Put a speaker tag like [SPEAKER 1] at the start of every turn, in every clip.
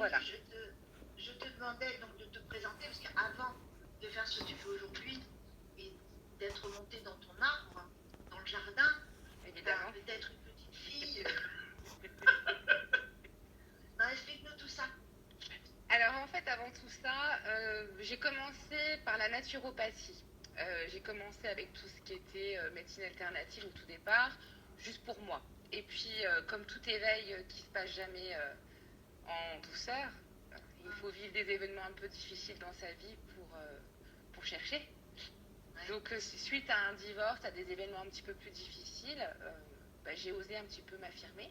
[SPEAKER 1] voilà.
[SPEAKER 2] Je te demandais donc de te présenter, parce qu'avant de faire ce que tu fais aujourd'hui et d'être monté dans ton arbre, dans le jardin,
[SPEAKER 1] Évidemment.
[SPEAKER 2] peut-être une petite fille. Non, explique-nous tout ça.
[SPEAKER 1] Alors en fait, avant tout ça, j'ai commencé par la naturopathie. J'ai commencé avec tout ce qui était médecine alternative au tout départ, juste pour moi. Et puis, comme tout éveil qui se passe jamais en douceur, il faut vivre des événements un peu difficiles dans sa vie pour chercher. Donc, suite à un divorce, à des événements un petit peu plus difficiles, j'ai osé un petit peu m'affirmer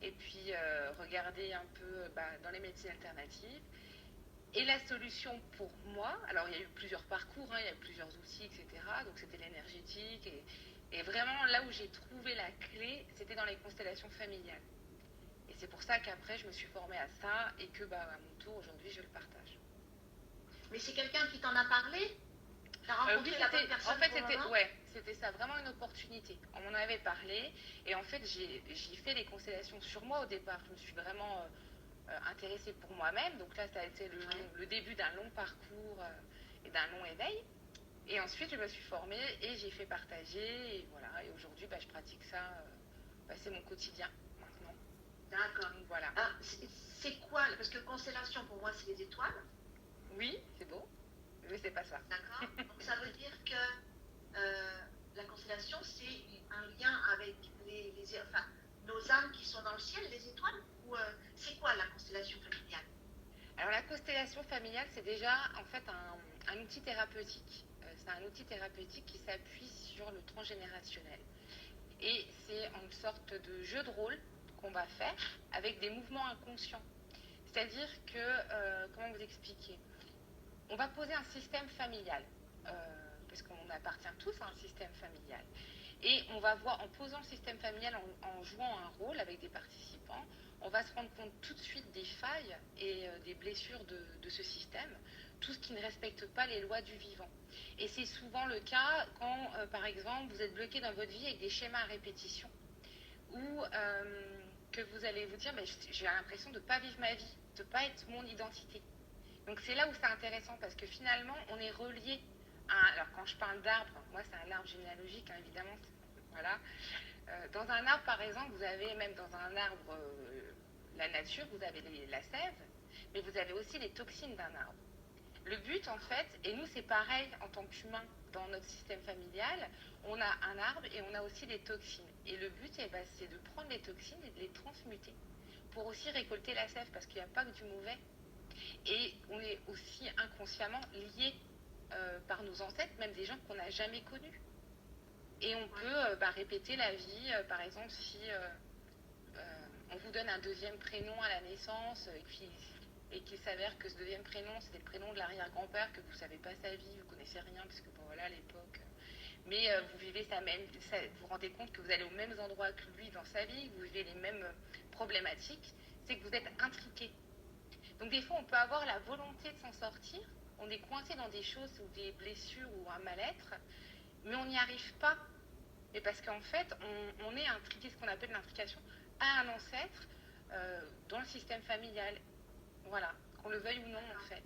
[SPEAKER 1] et puis regarder un peu dans les médecines alternatives. Et la solution pour moi, alors il y a eu plusieurs parcours, il y a eu plusieurs outils, etc. Donc c'était l'énergétique. Et vraiment là où j'ai trouvé la clé, c'était dans les constellations familiales. Et c'est pour ça qu'après je me suis formée à ça et que à mon tour aujourd'hui je le partage.
[SPEAKER 2] Mais c'est quelqu'un qui t'en a parlé? T'as rencontré
[SPEAKER 1] Oui,
[SPEAKER 2] la bonne personne?
[SPEAKER 1] en fait, c'était ça, vraiment une opportunité. On m'en avait parlé et en fait, j'ai fait les constellations sur moi au départ. Je me suis vraiment intéressée pour moi-même. Donc là, ça a été le début d'un long parcours et d'un long éveil. Et ensuite, je me suis formée et j'ai fait partager. Et voilà. Et aujourd'hui, je pratique ça. C'est mon quotidien maintenant.
[SPEAKER 2] D'accord.
[SPEAKER 1] Donc voilà.
[SPEAKER 2] C'est quoi? Parce que constellation, pour moi, c'est les étoiles.
[SPEAKER 1] Oui, c'est beau. Mais c'est pas ça.
[SPEAKER 2] D'accord. Donc ça veut dire que la constellation, c'est un lien avec nos âmes qui sont dans le ciel, les étoiles? Ou c'est quoi la constellation familiale?
[SPEAKER 1] Alors la constellation familiale, c'est déjà en fait un outil thérapeutique. C'est un outil thérapeutique qui s'appuie sur le transgénérationnel. Et c'est une sorte de jeu de rôle qu'on va faire avec des mouvements inconscients. C'est-à-dire que, comment vous expliquer? On va poser un système familial, parce qu'on appartient tous à un système familial. Et on va voir, en posant le système familial, en jouant un rôle avec des participants, on va se rendre compte tout de suite des failles et des blessures de ce système, tout ce qui ne respecte pas les lois du vivant. Et c'est souvent le cas quand, par exemple, vous êtes bloqué dans votre vie avec des schémas à répétition, ou que vous allez vous dire, j'ai l'impression de ne pas vivre ma vie, de ne pas être mon identité. Donc c'est là où c'est intéressant, parce que finalement, on est relié à... Alors quand je parle d'arbre, moi c'est un arbre généalogique, évidemment, voilà. Dans un arbre, par exemple, vous avez, même dans un arbre, la nature, vous avez la sève, mais vous avez aussi les toxines d'un arbre. Le but, en fait, et nous c'est pareil en tant qu'humains, dans notre système familial, on a un arbre et on a aussi des toxines. Et le but, c'est de prendre les toxines et de les transmuter pour aussi récolter la sève, parce qu'il n'y a pas que du mauvais. Et on est aussi inconsciemment liés par nos ancêtres, même des gens qu'on n'a jamais connus. Et on peut répéter la vie, par exemple, si on vous donne un deuxième prénom à la naissance, et qu'il s'avère que ce deuxième prénom, c'était le prénom de l'arrière-grand-père, que vous ne savez pas sa vie, vous ne connaissez rien, parce que voilà, à l'époque... Mais vous vivez vous vous rendez compte que vous allez aux mêmes endroits que lui dans sa vie, vous vivez les mêmes problématiques, c'est que vous êtes intriqués. Donc des fois, on peut avoir la volonté de s'en sortir, on est coincé dans des choses ou des blessures ou un mal-être, mais on n'y arrive pas. Mais parce qu'en fait, on est intriqué, ce qu'on appelle l'intrication, à un ancêtre dans le système familial. Voilà, qu'on le veuille ou non, en fait.